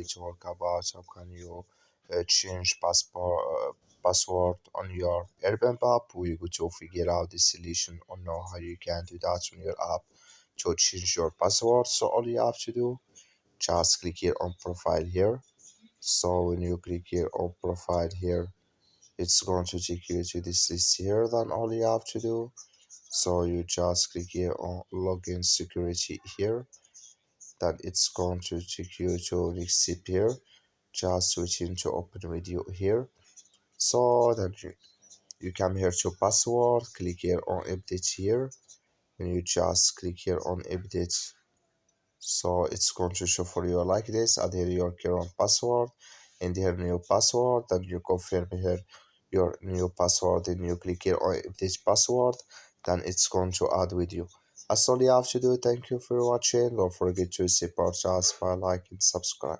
we talk about how can you change password on your Airbnb app. We're going to figure out the solution on how you can do that on your app to change your password. So all you have to do, just click here on profile here. So when you click here on profile here, it's going to take you to this list here. Then all you have to do, so you just click here on login security here. Then it's going to take you to next step here. Just switch into open video here. So then you come here to password, click here on update here, and you just click here on update. So it's going to show for you like this. Add here your current password and here new password. Then you confirm here your new password and you click here on update password. Then it's going to add with you. That's all you have to do. Thank you for watching. Don't forget to support us by like and subscribe.